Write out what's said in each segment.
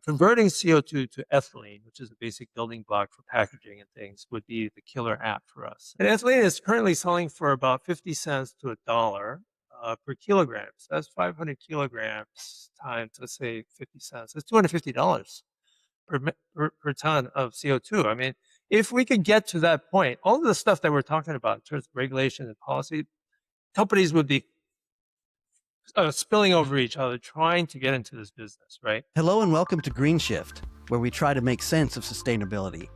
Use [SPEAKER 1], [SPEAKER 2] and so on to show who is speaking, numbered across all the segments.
[SPEAKER 1] Converting CO2 to ethylene, which is a basic building block for packaging and things, would be the killer app for us. And ethylene is currently selling for about 50 cents to a dollar per kilogram. So that's 500 kilograms times, let's say, 50 cents. That's $250 per ton of CO2. I mean, if we could get to that point, all of the stuff that we're talking about in terms of regulation and policy, companies would be spilling over each other, trying to get into this business, right?
[SPEAKER 2] Hello and welcome to Green Shift, where we try to make sense of sustainability.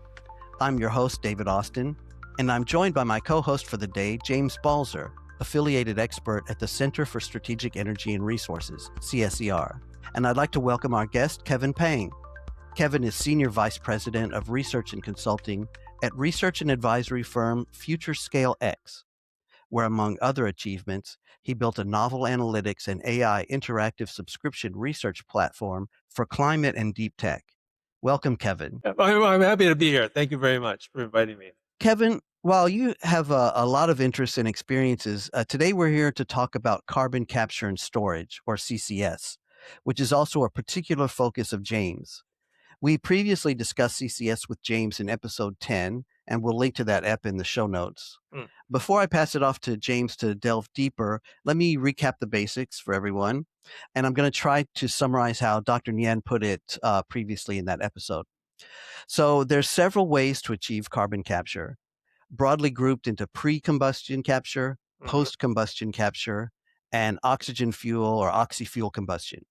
[SPEAKER 2] I'm your host, David Austin, and I'm joined by my co-host for the day, James Balzer, affiliated expert at the Center for Strategic Energy and Resources, CSER. And I'd like to welcome our guest, Kevin Pang. Kevin is Senior Vice President of Research and Consulting at research and advisory firm FutureScaleX, where, among other achievements, he built a novel analytics and AI interactive subscription research platform for climate and deep tech. Welcome, Kevin.
[SPEAKER 1] I'm happy to be here. Thank you very much for inviting me.
[SPEAKER 2] Kevin, while you have a lot of interests and experiences, today we're here to talk about carbon capture and storage, or CCS, which is also a particular focus of James. We previously discussed CCS with James in episode 10, and we'll link to that ep in the show notes. Before I pass it off to James to delve deeper, let me recap the basics for everyone. And I'm going to try to summarize how Dr. Nguyen put it previously in that episode. So there's several ways to achieve carbon capture, broadly grouped into pre-combustion capture, post-combustion capture, and oxygen fuel or oxy-fuel combustion.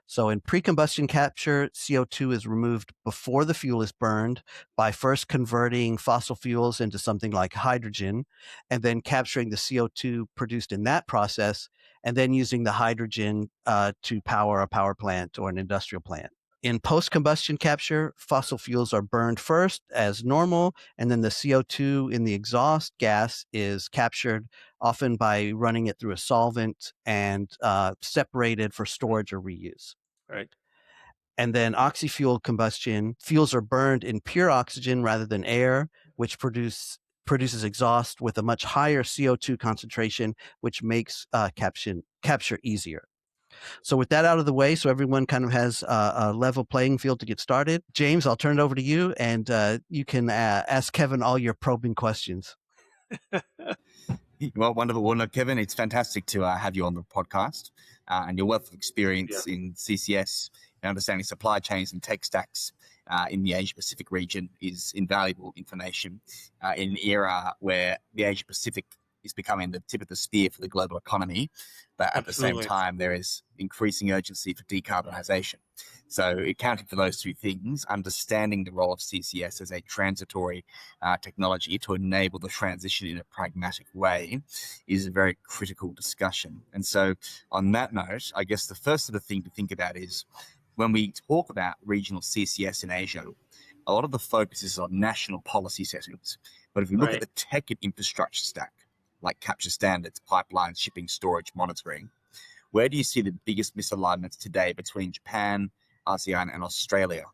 [SPEAKER 2] So in pre-combustion capture, CO2 is removed before the fuel is burned by first converting fossil fuels into something like hydrogen, and then capturing the CO2 produced in that process, and then using the hydrogen to power a power plant or an industrial plant. In post-combustion capture, fossil fuels are burned first as normal, and then the CO2 in the exhaust gas is captured, often by running it through a solvent and separated for storage or reuse.
[SPEAKER 1] Right.
[SPEAKER 2] And then oxy-fuel combustion, fuels are burned in pure oxygen rather than air, which produces exhaust with a much higher CO2 concentration, which makes capture easier. So with that out of the way, so everyone kind of has a level playing field to get started, James, I'll turn it over to you, and you can ask Kevin all your probing questions.
[SPEAKER 3] Well, wonderful. Well, no, Kevin, it's fantastic to have you on the podcast and your wealth of experience in CCS and understanding supply chains and tech stacks in the Asia-Pacific region is invaluable information in an era where the Asia-Pacific is becoming the tip of the spear for the global economy. But at the same time, there is increasing urgency for decarbonisation. So accounting for those two things, understanding the role of CCS as a transitory technology to enable the transition in a pragmatic way is a very critical discussion. And so on that note, I guess the first sort of thing to think about is when we talk about regional CCS in Asia, a lot of the focus is on national policy settings. But if we look at the tech and infrastructure stack, like capture standards, pipelines, shipping, storage, monitoring, where do you see the biggest misalignments today between Japan, ASEAN, and Australia?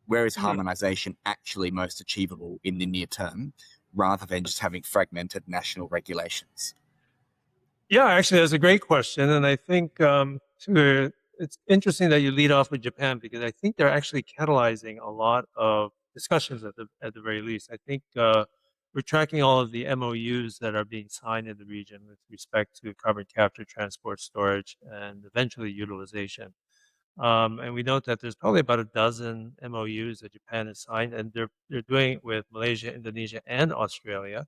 [SPEAKER 3] Where is harmonization actually most achievable in the near term, rather than just having fragmented national regulations?
[SPEAKER 1] Yeah, actually, that's a great question. And I think it's interesting that you lead off with Japan, because I think they're actually catalyzing a lot of discussions at the very least. I think we're tracking all of the MOUs that are being signed in the region with respect to carbon capture, transport, storage, and eventually utilization. And we note that there's probably about a dozen MOUs that Japan has signed, and they're doing it with Malaysia, Indonesia, and Australia.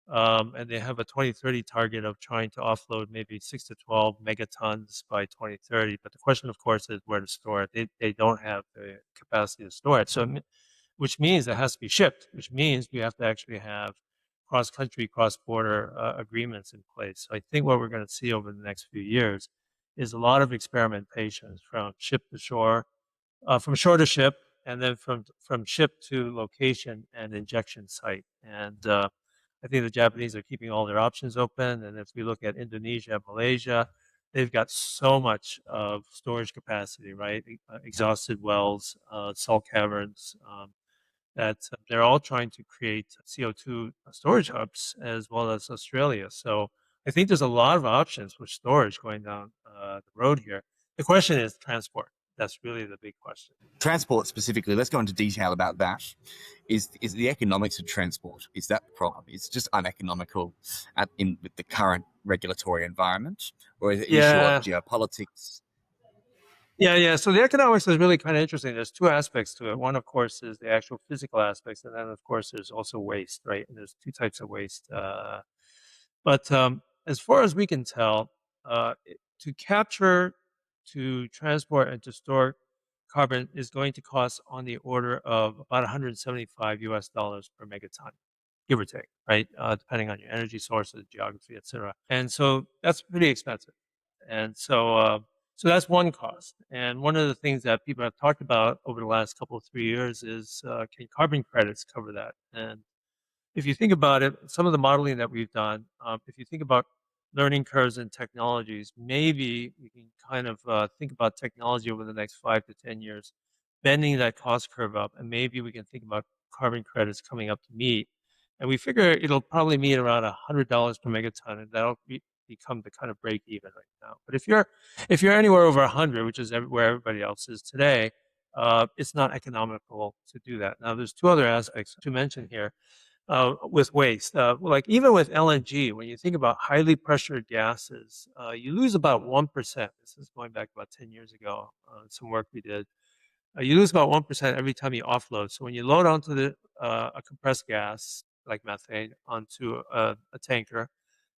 [SPEAKER 1] And they have a 2030 target of trying to offload maybe 6 to 12 megatons by 2030. But the question, of course, is where to store it. They don't have the capacity to store it. So, which means it has to be shipped, which means we have to actually have cross-country, cross-border agreements in place. So I think what we're going to see over the next few years is a lot of experimentations from ship to shore, from shore to ship, and then from ship to location and injection site. And I think the Japanese are keeping all their options open. And if we look at Indonesia, Malaysia, they've got so much of storage capacity, right? Exhausted wells, salt caverns, that they're all trying to create CO2 storage hubs, as well as Australia. So I think there's a lot of options for storage going down the road here. The question is transport. That's really the big question.
[SPEAKER 3] Transport specifically, let's go into detail about that. Is the economics of transport, is that the problem? It's just uneconomical with the current regulatory environment, or is it an issue of
[SPEAKER 1] Yeah.
[SPEAKER 3] geopolitics?
[SPEAKER 1] Yeah. So the economics is really kind of interesting. There's two aspects to it. One, of course, is the actual physical aspects, and then, of course, there's also waste, right? And there's two types of waste. But as far as we can tell, to capture, to transport, and to store carbon is going to cost on the order of about 175 US dollars per megaton, give or take, right? Depending on your energy sources, geography, et cetera. And so that's pretty expensive. And so that's one cost. And one of the things that people have talked about over the last couple of 3 years is can carbon credits cover that? And if you think about it, some of the modeling that we've done, if you think about learning curves and technologies, maybe we can kind of think about technology over the next 5 to 10 years, bending that cost curve up, and maybe we can think about carbon credits coming up to meet. And we figure it'll probably meet around $100 per megaton, and that'll become the kind of break even right now. But if you're anywhere over 100, which is where everybody else is today, it's not economical to do that. Now, there's two other aspects to mention here with waste. Like even with LNG, when you think about highly pressured gases, you lose about 1%. This is going back about 10 years ago, some work we did. You lose about 1% every time you offload. So when you load onto a compressed gas, like methane, onto a tanker,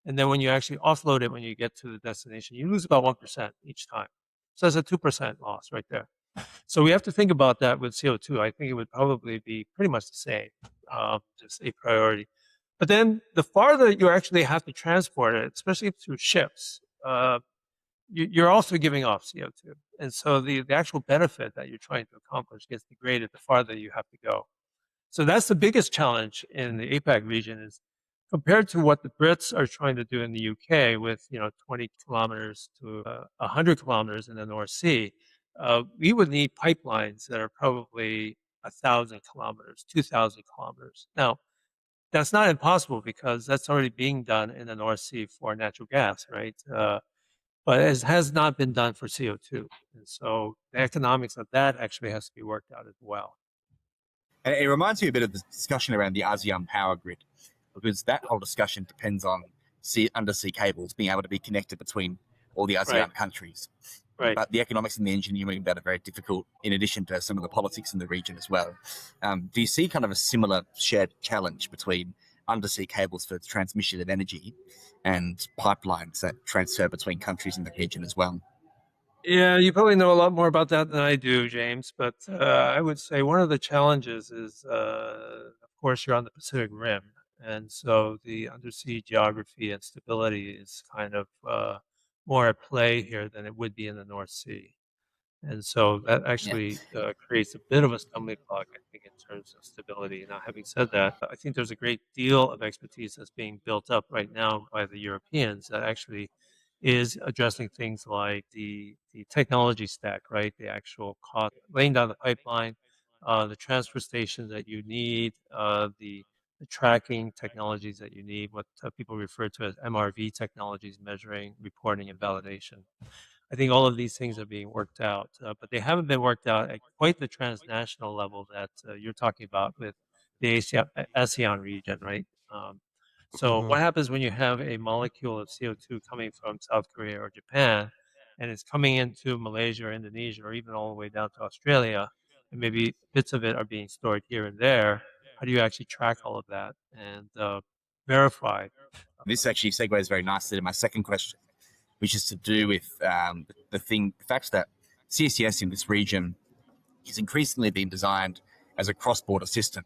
[SPEAKER 1] and then when you actually offload it when you get to the destination, you lose about 1% each time. So that's a 2% loss right there. So we have to think about that with CO2. I think it would probably be pretty much the same, just a priority. But then the farther you actually have to transport it, especially through ships, you're also giving off CO2. And so the actual benefit that you're trying to accomplish gets degraded the farther you have to go. So that's the biggest challenge in the APAC region is compared to what the Brits are trying to do in the UK with 20 kilometers to 100 kilometers in the North Sea. We would need pipelines that are probably 1,000 kilometers, 2,000 kilometers. Now, that's not impossible because that's already being done in the North Sea for natural gas, right? But it has not been done for CO2. And so the economics of that actually has to be worked out as well.
[SPEAKER 3] And it reminds me a bit of the discussion around the ASEAN power grid, because that whole discussion depends on undersea cables being able to be connected between all the ASEAN countries.
[SPEAKER 1] Right.
[SPEAKER 3] But the economics and the engineering of that are very difficult, in addition to some of the politics in the region as well. Do you see kind of a similar shared challenge between undersea cables for transmission of energy and pipelines that transfer between countries in the region as well?
[SPEAKER 1] Yeah, you probably know a lot more about that than I do, James. But I would say one of the challenges is, of course, you're on the Pacific Rim. And so the undersea geography and stability is kind of more at play here than it would be in the North Sea. And so that actually creates a bit of a stumbling block, I think, in terms of stability. Now, having said that, I think there's a great deal of expertise that's being built up right now by the Europeans that actually is addressing things like the technology stack, right? The actual cost, laying down the pipeline, the transfer stations that you need, the tracking technologies that you need, what people refer to as MRV technologies, measuring, reporting, and validation. I think all of these things are being worked out, but they haven't been worked out at quite the transnational level that you're talking about with the ASEAN region, right? So what happens when you have a molecule of CO2 coming from South Korea or Japan, and it's coming into Malaysia or Indonesia, or even all the way down to Australia, and maybe bits of it are being stored here and there? How do you actually track all of that and verify?
[SPEAKER 3] This actually segues very nicely to my second question, which is to do with the fact that CCS in this region is increasingly being designed as a cross-border system,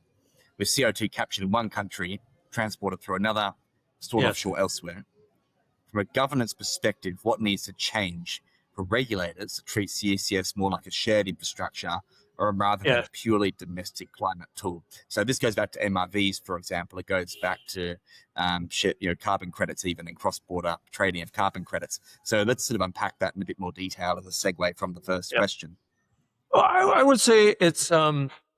[SPEAKER 3] with CO2 captured in one country, transported through another, stored offshore elsewhere. From a governance perspective, what needs to change for regulators to treat CCS more like a shared infrastructure or rather than a purely domestic climate tool? So this goes back to MRVs, for example. It goes back to carbon credits, even in cross-border trading of carbon credits. So let's sort of unpack that in a bit more detail as a segue from the first question.
[SPEAKER 1] Well, I would say it's.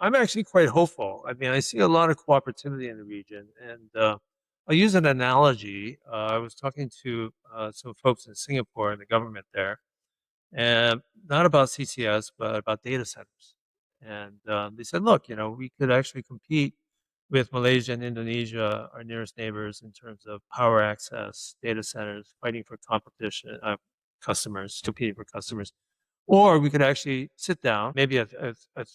[SPEAKER 1] I'm actually quite hopeful. I mean, I see a lot of cooperativity in the region, and I'll use an analogy. I was talking to some folks in Singapore and the government there, and not about CCS, but about data centers. And they said, look, we could actually compete with Malaysia and Indonesia, our nearest neighbors, in terms of power access, data centers, fighting for competition, customers, competing for customers. Or we could actually sit down, maybe a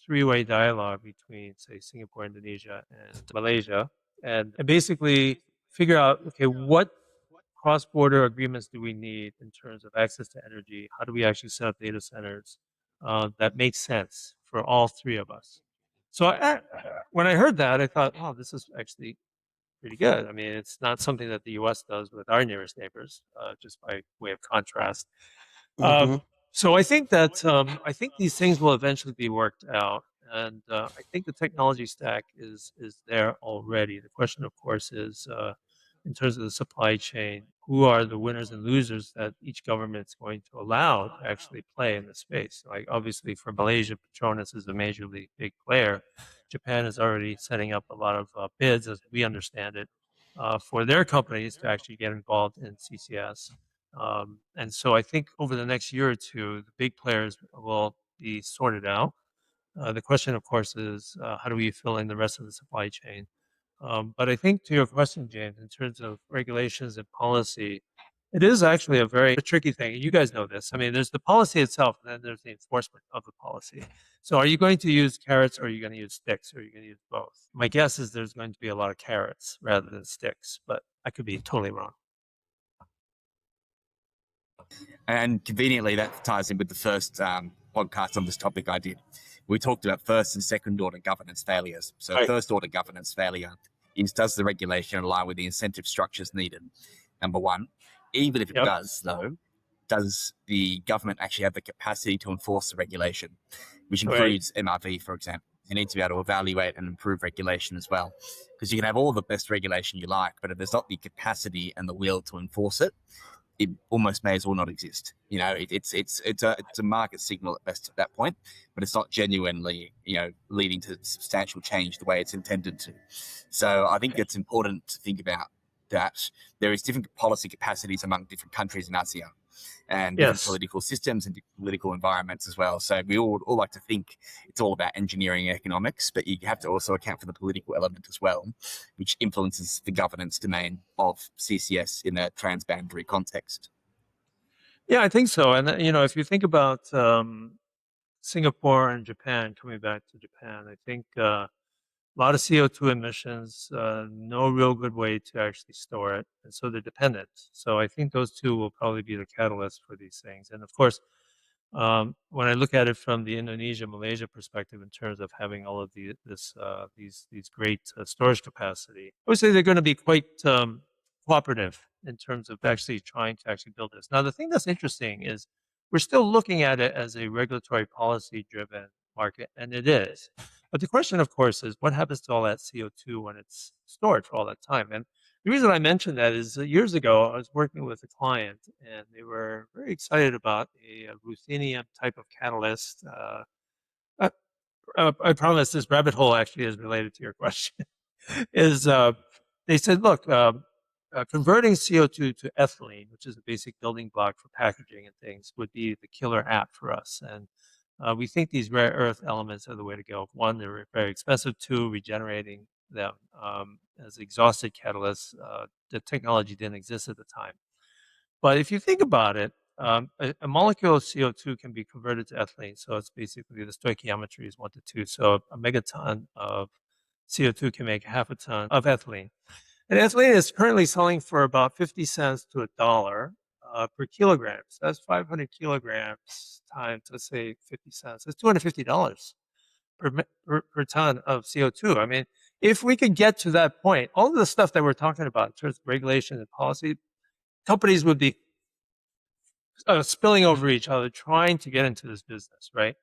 [SPEAKER 1] three-way dialogue between, say, Singapore, Indonesia, and Malaysia, and basically figure out, okay, what cross-border agreements do we need in terms of access to energy? How do we actually set up data centers that make sense for all three of us? So when I heard that, I thought, oh, this is actually pretty good. I mean, it's not something that the U.S. does with our nearest neighbors, just by way of contrast.
[SPEAKER 2] Hmm.
[SPEAKER 1] So I think that I think these things will eventually be worked out, and I think the technology stack is there already. The question, of course, is in terms of the supply chain, who are the winners and losers that each government is going to allow to actually play in the space? Like obviously for Malaysia, Petronas is a majorly big player. Japan is already setting up a lot of bids, as we understand it, for their companies to actually get involved in CCS. And so I think over the next year or two, the big players will be sorted out. The question, of course, is how do we fill in the rest of the supply chain? But I think to your question, James, in terms of regulations and policy, it is actually a very tricky thing. You guys know this. I mean, there's the policy itself, and then there's the enforcement of the policy. So are you going to use carrots or are you going to use sticks or are you going to use both? My guess is there's going to be a lot of carrots rather than sticks, but I could be totally wrong.
[SPEAKER 3] And conveniently, that ties in with the first podcast on this topic I did. We talked about first and second order governance failures. So,
[SPEAKER 1] Right.
[SPEAKER 3] first order governance failure is, does the regulation align with the incentive structures needed? Number one. Even if it
[SPEAKER 1] Yep.
[SPEAKER 3] does, though, does the government actually have the capacity to enforce the regulation, which
[SPEAKER 1] Right.
[SPEAKER 3] includes MRV, for example? You need to be able to evaluate and improve regulation as well, because you can have all the best regulation you like, but if there's not the capacity and the will to enforce it, it almost may as well not exist. It's a market signal at best at that point, but it's not genuinely leading to substantial change the way it's intended to. So I think it's important to think about that there is different policy capacities among different countries in ASEAN, and different
[SPEAKER 1] Yes.
[SPEAKER 3] political systems and different political environments as well. So we all like to think it's all about engineering and economics, but you have to also account for the political element as well, which influences the governance domain of CCS in a transboundary context.
[SPEAKER 1] Yeah, I think so. And if you think about Singapore and Japan, coming back to Japan, I think a lot of CO2 emissions, no real good way to actually store it, and so they're dependent. So I think those two will probably be the catalyst for these things. And of course, when I look at it from the Indonesia Malaysia perspective in terms of having all of these great storage capacity, I would say they're going to be quite cooperative in terms of actually trying to actually build this. Now, the thing that's interesting is we're still looking at it as a regulatory policy driven market, and it is. But the question, of course, is what happens to all that CO2 when it's stored for all that time? And the reason I mentioned that is years ago, I was working with a client and they were very excited about a ruthenium type of catalyst. I, I promise this rabbit hole actually is related to your question. is They said, look, converting CO2 to ethylene, which is a basic building block for packaging and things, would be the killer app for us. And we think these rare earth elements are the way to go. One, they're very expensive. Two, regenerating them as exhausted catalysts, the technology didn't exist at the time. But if you think about it, a molecule of CO2 can be converted to ethylene. So it's basically the stoichiometry is 1 to 2. So a megaton of CO2 can make half a ton of ethylene. And ethylene is currently selling for about 50 cents to $1 per kilogram. So that's 500 kilograms times, let's say, 50 cents. That's $250 per ton of CO2. I mean, if we could get to that point, all of the stuff that we're talking about in terms of regulation and policy, companies would be spilling over each other, trying to get into this business, right?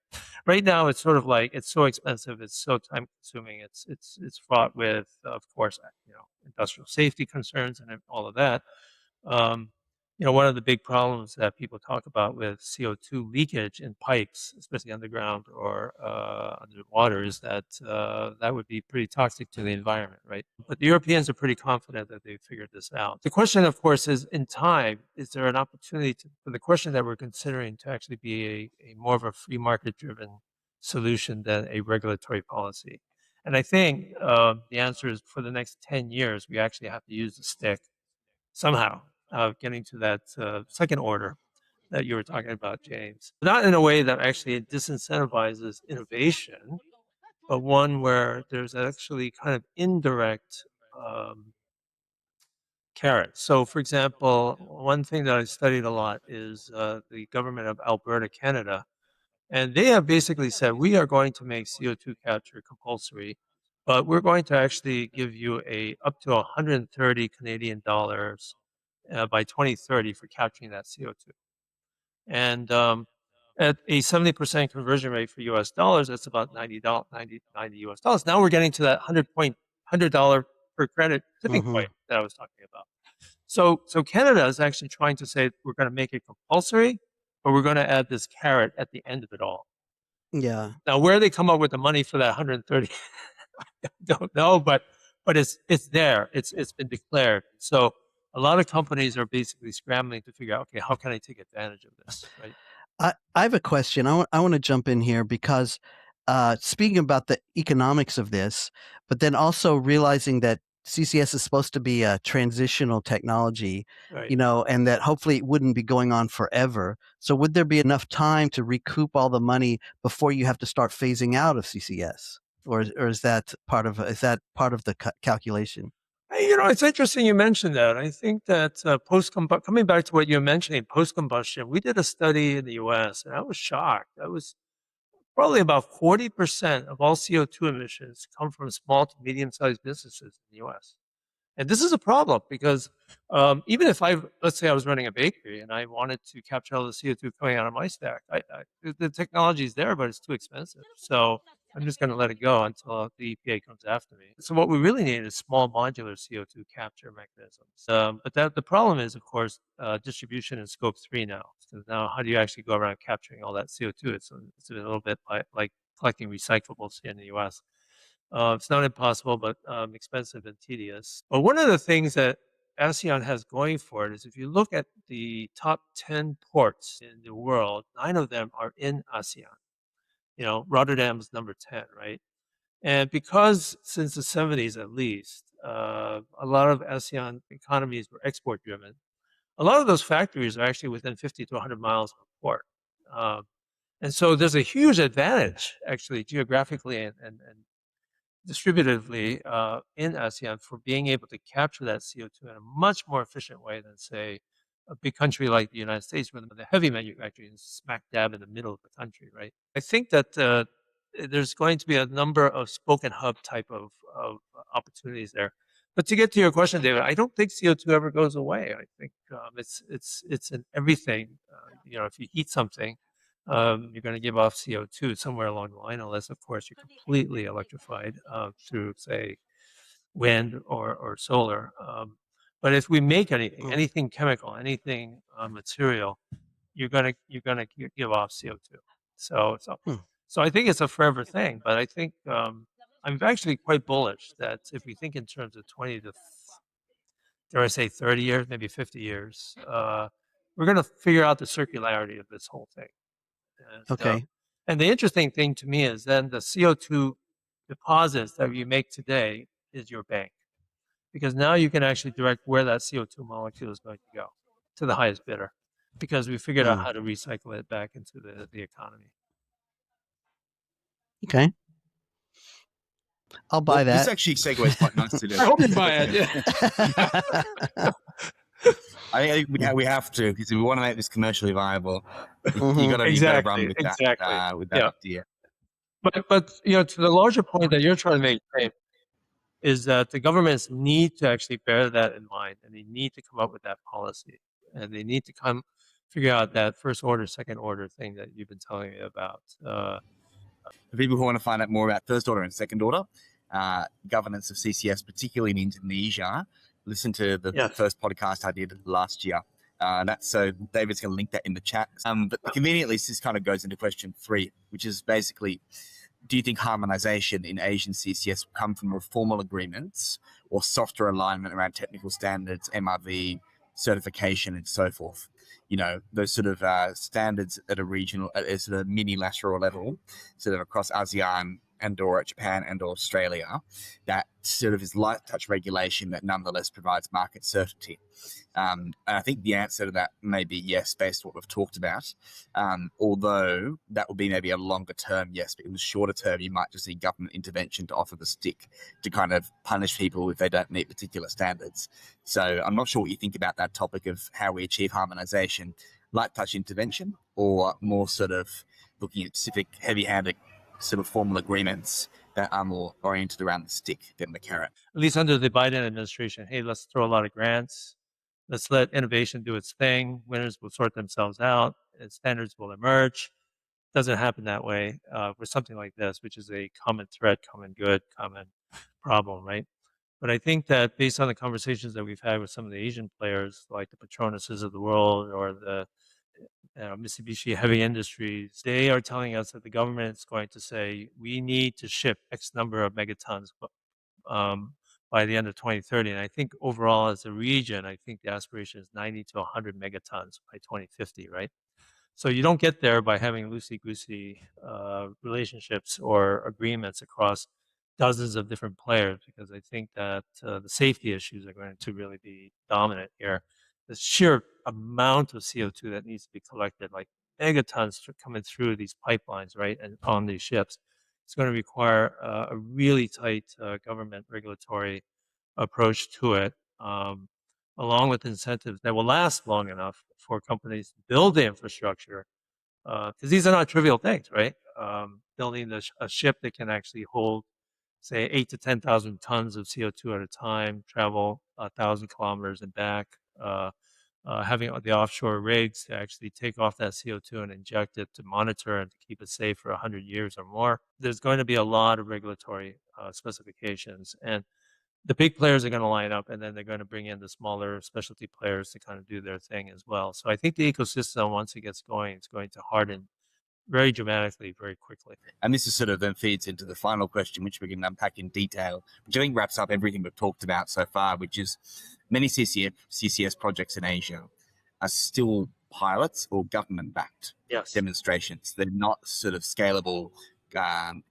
[SPEAKER 1] Right now, it's sort of like it's so expensive, it's so time consuming, it's fraught with, of course, industrial safety concerns and all of that. Um, one of the big problems that people talk about with CO2 leakage in pipes, especially underground or under waters, that that would be pretty toxic to the environment, right? But the Europeans are pretty confident that they've figured this out. The question, of course, is in time, is there an opportunity for the question that we're considering to actually be a more of a free market driven solution than a regulatory policy? And I think the answer is for the next 10 years, we actually have to use the stick somehow, getting to that second order that you were talking about, James. Not in a way that actually disincentivizes innovation, but one where there's actually kind of indirect carrots. So, for example, one thing that I studied a lot is the government of Alberta, Canada. And they have basically said, we are going to make CO2 capture compulsory, but we're going to actually give you a up to 130 Canadian dollars by 2030 for capturing that CO2. And at a 70% conversion rate for US dollars, that's about $90 US dollars. Now we're getting to that $100 per credit tipping
[SPEAKER 2] Mm-hmm.
[SPEAKER 1] point that I was talking about. So Canada is actually trying to say we're going to make it compulsory, but we're going to add this carrot at the end of it all.
[SPEAKER 2] Yeah.
[SPEAKER 1] Now, where they come up with the money for that 130, I don't know, but it's there. It's been declared. So a lot of companies are basically scrambling to figure out, okay, how can I take advantage of this, right?
[SPEAKER 2] I have a question. I want to jump in here because speaking about the economics of this, but then also realizing that CCS is supposed to be a transitional technology,
[SPEAKER 1] Right.
[SPEAKER 2] you know, and that hopefully it wouldn't be going on forever. So would there be enough time to recoup all the money before you have to start phasing out of CCS? Or is that part of the calculation?
[SPEAKER 1] Hey, it's interesting you mentioned that. I think that coming back to what you're mentioning, post-combustion, we did a study in the US and I was shocked. That was probably about 40% of all CO2 emissions come from small to medium-sized businesses in the US. And this is a problem because even if let's say I was running a bakery and I wanted to capture all the CO2 coming out of my stack, the technology is there, but it's too expensive. So I'm just going to let it go until the EPA comes after me. So what we really need is small modular CO2 capture mechanisms. But the problem is, of course, distribution in scope 3 now. So now how do you actually go around capturing all that CO2? It's a little bit like collecting recyclables here in the US. It's not impossible, but expensive and tedious. But one of the things that ASEAN has going for it is if you look at the top 10 ports in the world, 9 of them are in ASEAN. Rotterdam's number 10, right? And because since the 70s at least, a lot of ASEAN economies were export driven, a lot of those factories are actually within 50 to 100 miles of a port. And so there's a huge advantage actually geographically and distributively in ASEAN for being able to capture that CO2 in a much more efficient way than, say, a big country like the United States, where the heavy manufacturing is smack dab in the middle of the country, right? I think that there's going to be a number of spoke and hub type of opportunities there. But to get to your question, David, I don't think CO2 ever goes away. I think it's in everything. If you heat something, you're going to give off CO2 somewhere along the line, unless, of course, you're completely electrified through, say, wind or solar. But if we make anything chemical, anything material, you're gonna give off CO2. So so I think it's a forever thing. But I think I'm actually quite bullish that if we think in terms of 20 to dare I say 30 years, maybe 50 years, we're going to figure out the circularity of this whole thing.
[SPEAKER 2] Okay.
[SPEAKER 1] And the interesting thing to me is then the CO2 deposits that you make today is your bank, because now you can actually direct where that CO2 molecule is going to go to the highest bidder, because we figured out how to recycle it back into the economy.
[SPEAKER 2] Okay. I'll buy
[SPEAKER 3] This
[SPEAKER 2] that.
[SPEAKER 3] actually segues quite nicely.
[SPEAKER 1] I hope you buy it. Yeah.
[SPEAKER 3] I think we have to, because if we want to make this commercially viable, you got to run
[SPEAKER 1] Exactly.
[SPEAKER 3] with
[SPEAKER 1] Exactly.
[SPEAKER 3] that idea.
[SPEAKER 1] But to the larger point that you're trying to make, Dave, is that the governments need to actually bear that in mind, and they need to come up with that policy, and they need to figure out that first order, second order thing that you've been telling me about.
[SPEAKER 3] For people who want to find out more about first order and second order governance of CCS, particularly in Indonesia, listen to the first podcast I did last year. So David's going to link that in the chat. But conveniently, this kind of goes into question 3, which is basically do you think harmonization in Asian CCS will come from formal agreements or softer alignment around technical standards, MRV, certification, and so forth? Those sort of standards at a regional, at a sort of mini-lateral level, sort of across ASEAN and or Japan and or Australia, that sort of is light touch regulation that nonetheless provides market certainty. And I think the answer to that may be yes, based on what we've talked about. Although that would be maybe a longer term yes, but in the shorter term, you might just need government intervention to offer the stick to kind of punish people if they don't meet particular standards. So I'm not sure what you think about that topic of how we achieve harmonization, light touch intervention, or more sort of looking at specific heavy-handed sort of formal agreements that are more oriented around the stick than the carrot.
[SPEAKER 1] At least under the Biden administration, hey, let's throw a lot of grants. Let's let innovation do its thing. Winners will sort themselves out, and standards will emerge. Doesn't happen that way with something like this, which is a common threat, common good, common problem, right? But I think that based on the conversations that we've had with some of the Asian players, like the Petronases of the world or the Mitsubishi Heavy Industries, they are telling us that the government is going to say we need to ship X number of megatons by the end of 2030. And I think overall, as a region, I think the aspiration is 90 to 100 megatons by 2050, right? So you don't get there by having loosey-goosey relationships or agreements across dozens of different players, because I think that the safety issues are going to really be dominant here. The sheer amount of CO2 that needs to be collected, like megatons coming through these pipelines, right, and on these ships, it's going to require a really tight government regulatory approach to it. Along with incentives that will last long enough for companies to build the infrastructure, because these are not trivial things, right? Building a ship that can actually hold, say, 8 to 10,000 tons of CO2 at a time, travel 1,000 kilometers and back, having the offshore rigs to actually take off that CO2 and inject it to monitor and to keep it safe for 100 years or more. There's going to be a lot of regulatory specifications, and the big players are going to line up, and then they're going to bring in the smaller specialty players to kind of do their thing as well. So I think the ecosystem, once it gets going, it's going to harden very dramatically, very quickly.
[SPEAKER 3] And this is sort of then feeds into the final question, which we can unpack in detail, which I think wraps up everything we've talked about so far, which is many CCS projects in Asia are still pilots or government-backed
[SPEAKER 1] Yes.
[SPEAKER 3] demonstrations. They're not sort of scalable,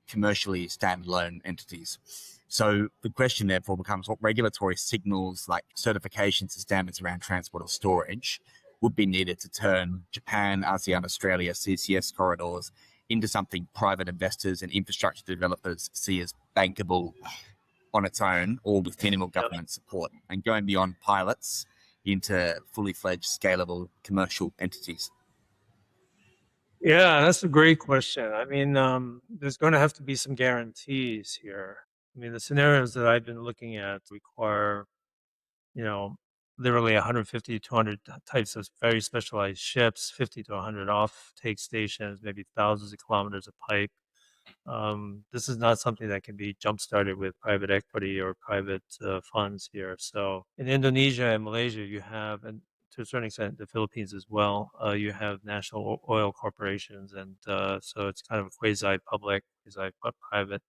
[SPEAKER 3] commercially standalone entities. So the question therefore becomes what regulatory signals like certifications and standards around transport or storage would be needed to turn Japan, ASEAN, Australia, CCS corridors into something private investors and infrastructure developers see as bankable on its own or with minimal government support, and going beyond pilots into fully fledged scalable commercial entities?
[SPEAKER 1] Yeah, that's a great question. I mean, there's going to have to be some guarantees here. I mean, the scenarios that I've been looking at require, you know, literally 150 to 200 types of very specialized ships, 50 to 100 off-take stations, maybe thousands of kilometers of pipe. This is not something that can be jump-started with private equity or private funds here. So in Indonesia and Malaysia, you have, and to a certain extent, the Philippines as well, you have national oil corporations, and so it's kind of a quasi-public, quasi-private.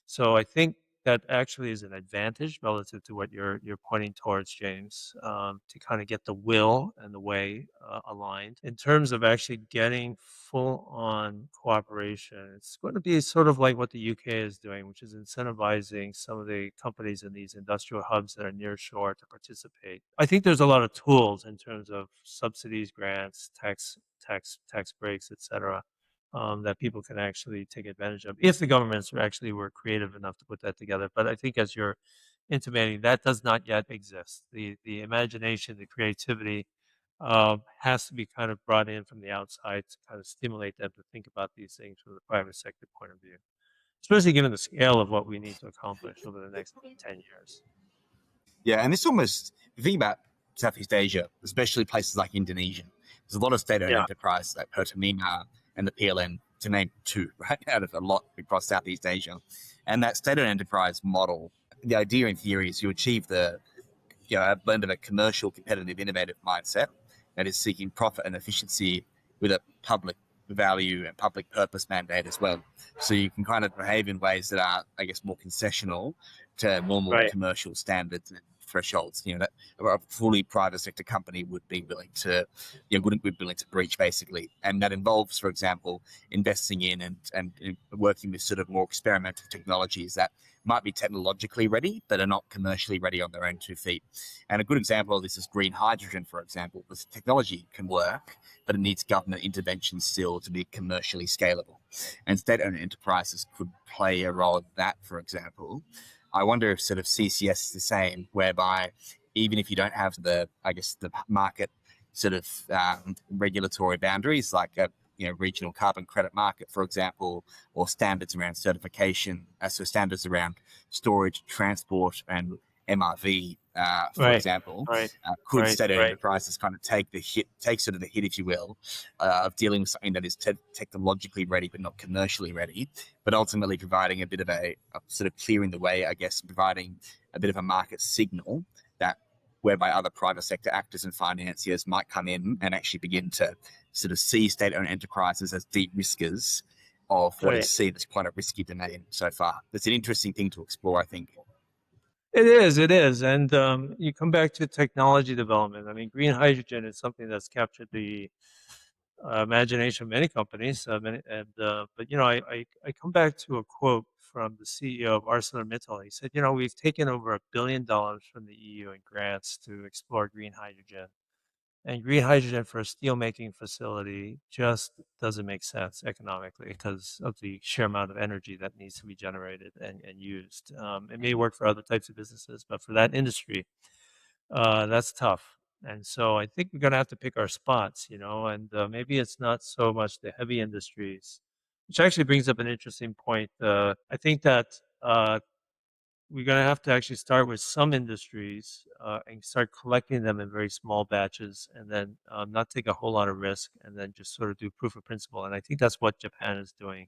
[SPEAKER 1] So I think that actually is an advantage relative to what you're pointing towards, James, to kind of get the will and the way aligned. In terms of actually getting full-on cooperation, it's going to be sort of like what the UK is doing, which is incentivizing some of the companies in these industrial hubs that are near shore to participate. I think there's a lot of tools in terms of subsidies, grants, tax breaks, etc., that people can actually take advantage of if the governments actually were creative enough to put that together. But I think, as you're intimating, that does not yet exist. The imagination, the creativity has to be kind of brought in from the outside to kind of stimulate them to think about these things from the private sector point of view, especially given the scale of what we need to accomplish over the next 10 years.
[SPEAKER 3] Yeah, and this almost, if you think about Southeast Asia, especially places like Indonesia, there's a lot of state-owned enterprises like Pertamina and the PLN, to name two, right, out of a lot across Southeast Asia. And that state-owned enterprise model, the idea in theory is you achieve a blend of a commercial, competitive, innovative mindset that is seeking profit and efficiency with value and public purpose mandate as well. So you can kind of behave in ways that are, I guess, more concessional to normal commercial standards and thresholds. That a fully private sector company would be willing to, wouldn't be willing to breach, basically. And that involves, for example, investing in and working with sort of more experimental technologies that might be technologically ready, but are not commercially ready on their own 2 feet. And a good example of this is green hydrogen, for example. This technology can work, but it needs government intervention still to be commercially scalable. And state-owned enterprises could play a role in that, for example. I wonder if sort of CCS is the same, whereby even if you don't have the market sort of regulatory boundaries, like a regional carbon credit market, for example, or standards around certification, so standards around storage, transport, and MRV, for example, could state-owned enterprises kind of take sort of the hit, if you will, of dealing with something that is technologically ready but not commercially ready, but ultimately providing a bit of a sort of clearing the way, I guess, providing a bit of a market signal that whereby other private sector actors and financiers might come in and actually begin to sort of see state-owned enterprises as deep riskers of what is seen as quite a risky domain so far. It's an interesting thing to explore, I think.
[SPEAKER 1] It is. And you come back to technology development. I mean, green hydrogen is something that's captured the imagination of many companies. But I come back to a quote from the CEO of ArcelorMittal. He said, we've taken over $1 billion from the EU in grants to explore green hydrogen. And green hydrogen for a steelmaking facility just doesn't make sense economically because of the sheer amount of energy that needs to be generated and used. It may work for other types of businesses, but for that industry, that's tough. And so I think we're going to have to pick our spots, and maybe it's not so much the heavy industries, which actually brings up an interesting point. I think that we're going to have to actually start with some industries and start collecting them in very small batches and then not take a whole lot of risk and then just sort of do proof of principle. And I think that's what Japan is doing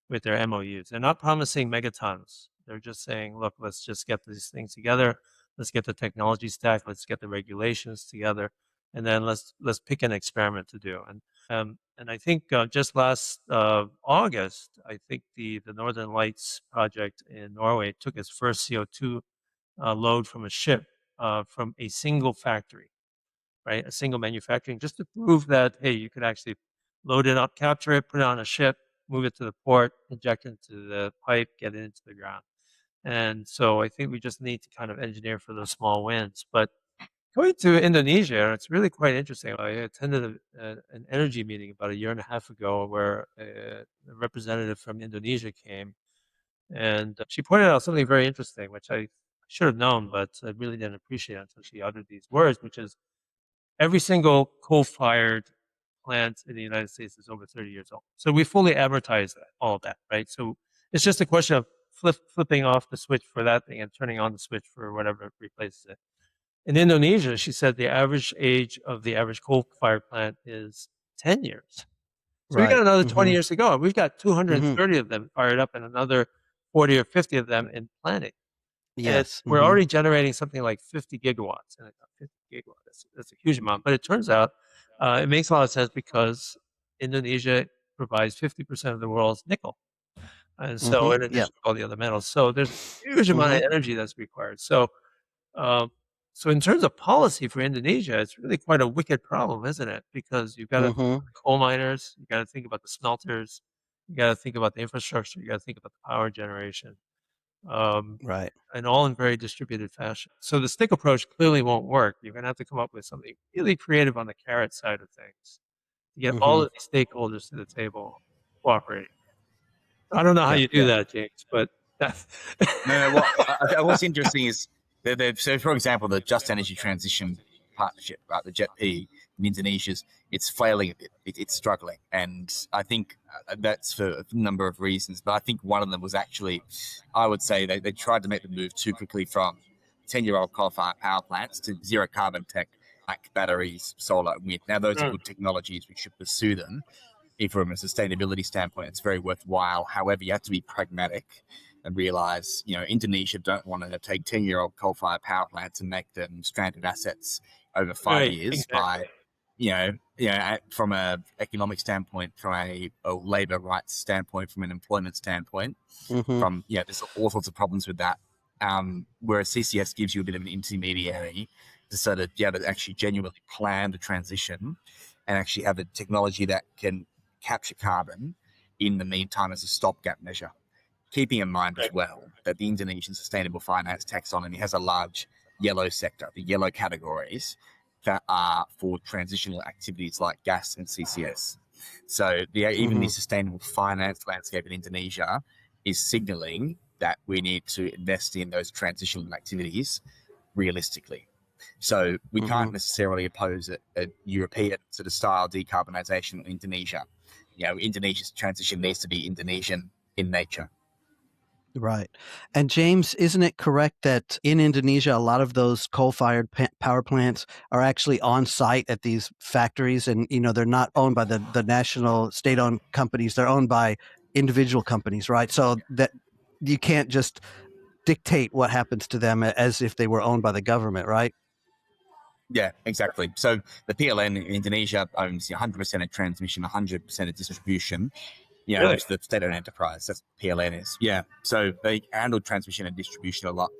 [SPEAKER 1] with their MOUs. They're not promising megatons. They're just saying, look, let's just get these things together. Let's get the technology stack. Let's get the regulations together. And then let's pick an experiment to do. And I think just last August, I think the Northern Lights project in Norway took its first CO2 load from a ship from a single factory, right? A single manufacturing, just to prove that, hey, you could actually load it up, capture it, put it on a ship, move it to the port, inject it into the pipe, get it into the ground. And so I think we just need to kind of engineer for those small wins. But going to Indonesia, it's really quite interesting. I attended an energy meeting about a year and a half ago where a representative from Indonesia came, and she pointed out something very interesting, which I should have known, but I really didn't appreciate until she uttered these words, which is every single coal-fired plant in the United States is over 30 years old. So we fully advertise that, all of that, right? So it's just a question of flipping off the switch for that thing and turning on the switch for whatever replaces it. In Indonesia, she said the average age of the average coal-fired plant is 10 years. So we got another 20 years to go. We've got 230 of them fired up and another 40 or 50 of them in planning.
[SPEAKER 2] Yes.
[SPEAKER 1] We're already generating something like 50 gigawatts. And I thought 50 gigawatts, that's a huge amount. But it turns out it makes a lot of sense because Indonesia provides 50% of the world's nickel. And so in addition to all the other metals. So there's a huge amount of energy that's required. So in terms of policy for Indonesia, it's really quite a wicked problem, isn't it? Because you've got to think about the coal miners, you got to think about the smelters, you got to think about the infrastructure, you got to think about the power generation,
[SPEAKER 2] Right.
[SPEAKER 1] and all in very distributed fashion. So the stick approach clearly won't work. You're going to have to come up with something really creative on the carrot side of things to get all of these stakeholders to the table cooperating. I don't know how you do that, James, but that's
[SPEAKER 3] No. What's interesting is so, for example, the Just Energy Transition Partnership, right, the JETP in Indonesia's, it's flailing a bit. It's struggling, and I think that's for a number of reasons. But I think one of them was actually, I would say, they tried to make the move too quickly from 10-year-old coal-fired power plants to zero carbon tech like batteries, solar, wind. Now those are good technologies. We should pursue them. If from a sustainability standpoint, it's very worthwhile. However, you have to be pragmatic and realize, Indonesia don't want to take 10-year-old coal-fired power plants and make them stranded assets over 5 years by from a economic standpoint, from a labor rights standpoint, from an employment standpoint,
[SPEAKER 2] Mm-hmm.
[SPEAKER 3] there's all sorts of problems with that. Whereas CCS gives you a bit of an intermediary to sort of be able to actually genuinely plan the transition and actually have a technology that can capture carbon in the meantime as a stopgap measure. Keeping in mind as well that the Indonesian Sustainable Finance Taxonomy has a large yellow sector, the yellow categories that are for transitional activities like gas and CCS. So even the sustainable finance landscape in Indonesia is signaling that we need to invest in those transitional activities realistically. So we can't necessarily oppose a European sort of style decarbonisation in Indonesia. Indonesia's transition needs to be Indonesian in nature.
[SPEAKER 2] Right. And James, isn't it correct that in Indonesia, a lot of those coal-fired power plants are actually on site at these factories, and they're not owned by the national state-owned companies; they're owned by individual companies, right? So that you can't just dictate what happens to them as if they were owned by the government, right?
[SPEAKER 3] Yeah, exactly. So the PLN in Indonesia owns 100% of transmission, 100% of distribution.
[SPEAKER 1] Really?
[SPEAKER 3] Which the state-owned enterprise, that's what PLN is. Yeah, so they handle transmission and distribution a lot,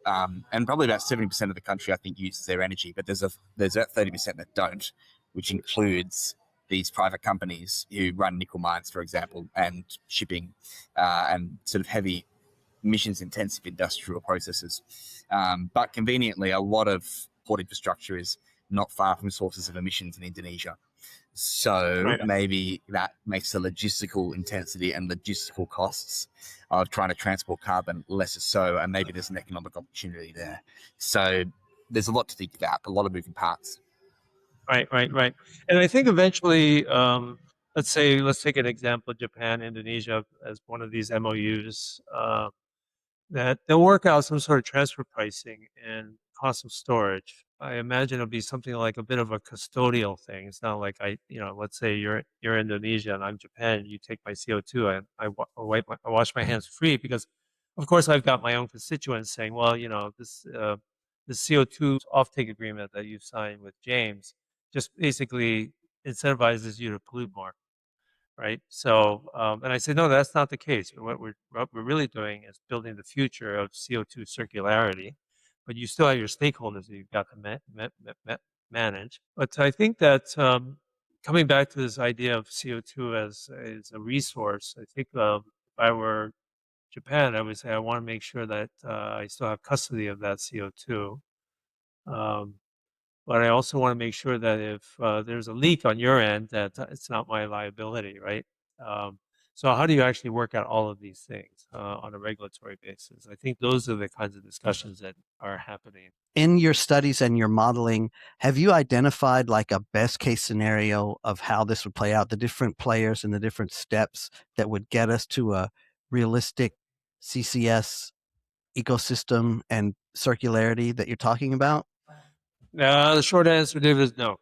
[SPEAKER 3] and probably about 70% of the country, I think, uses their energy. But there's that 30% that don't, which includes these private companies who run nickel mines, for example, and shipping, and sort of heavy emissions-intensive industrial processes. But conveniently, a lot of port infrastructure is not far from sources of emissions in Indonesia. So maybe that makes the logistical intensity and logistical costs of trying to transport carbon lesser so, and maybe there's an economic opportunity there. So there's a lot to think about, a lot of moving parts.
[SPEAKER 1] Right. And I think eventually, let's take an example, Japan, Indonesia as one of these MOUs. That they'll work out some sort of transfer pricing and cost of storage. I imagine it'll be something like a bit of a custodial thing. It's not like let's say you're Indonesia and I'm Japan. You take my CO2, and I wash my hands free because, of course, I've got my own constituents saying, well, this CO2 offtake agreement that you've signed with James just basically incentivizes you to pollute more. Right. So, and I said, no, that's not the case. What we're really doing is building the future of CO2 circularity, but you still have your stakeholders that you've got to manage. But I think that coming back to this idea of CO2 as a resource, I think if I were Japan, I would say I want to make sure that I still have custody of that CO2. Um, but I also want to make sure that if there's a leak on your end, that it's not my liability, right? Um, so how do you actually work out all of these things on a regulatory basis? I think those are the kinds of discussions that are happening.
[SPEAKER 2] In your studies and your modeling, have you identified like a best case scenario of how this would play out, the different players and the different steps that would get us to a realistic CCS ecosystem and circularity that you're talking about?
[SPEAKER 1] The short answer, David, is no.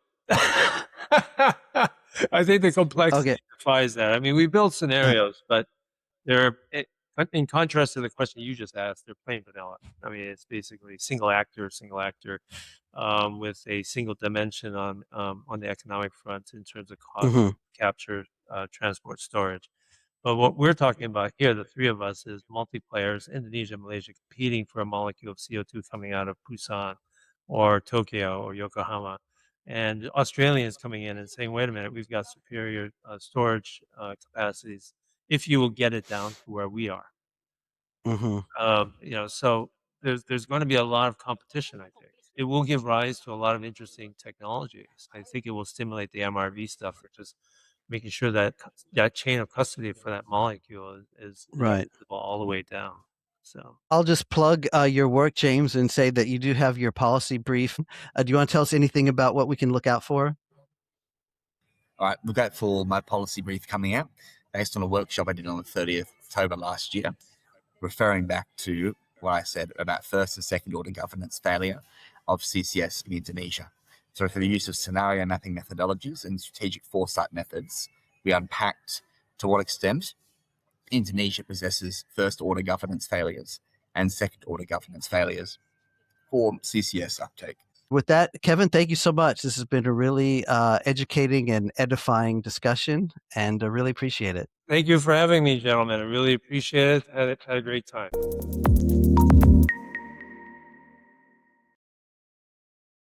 [SPEAKER 1] I think the complexity
[SPEAKER 2] Okay.
[SPEAKER 1] defies that. I mean, we build scenarios, but they're, in contrast to the question you just asked, they're plain vanilla. I mean, it's basically single actor, with a single dimension on the economic front in terms of cost, capture, transport, storage. But what we're talking about here, the three of us, is multiplayers, Indonesia, Malaysia, competing for a molecule of CO2 coming out of Busan or Tokyo or Yokohama. And Australians coming in and saying, wait a minute, we've got superior storage capacities if you will get it down to where we are. So there's going to be a lot of competition, I think. It will give rise to a lot of interesting technologies. I think it will stimulate the MRV stuff, which is making sure that that chain of custody for that molecule is
[SPEAKER 2] Right.
[SPEAKER 1] visible all the way down. So
[SPEAKER 2] I'll just plug your work, James, and say that you do have your policy brief. Do you want to tell us anything about what we can look out for?
[SPEAKER 3] All right, look out for my policy brief coming out based on a workshop I did on the 30th of October last year, referring back to what I said about first and second order governance failure of CCS in Indonesia. So through the use of scenario mapping methodologies and strategic foresight methods, we unpacked to what extent Indonesia possesses first order governance failures and second order governance failures for CCS uptake.
[SPEAKER 2] With that, Kevin, thank you so much. This has been a really educating and edifying discussion, and I really appreciate it.
[SPEAKER 1] Thank you for having me, gentlemen. I really appreciate it. Had a great time.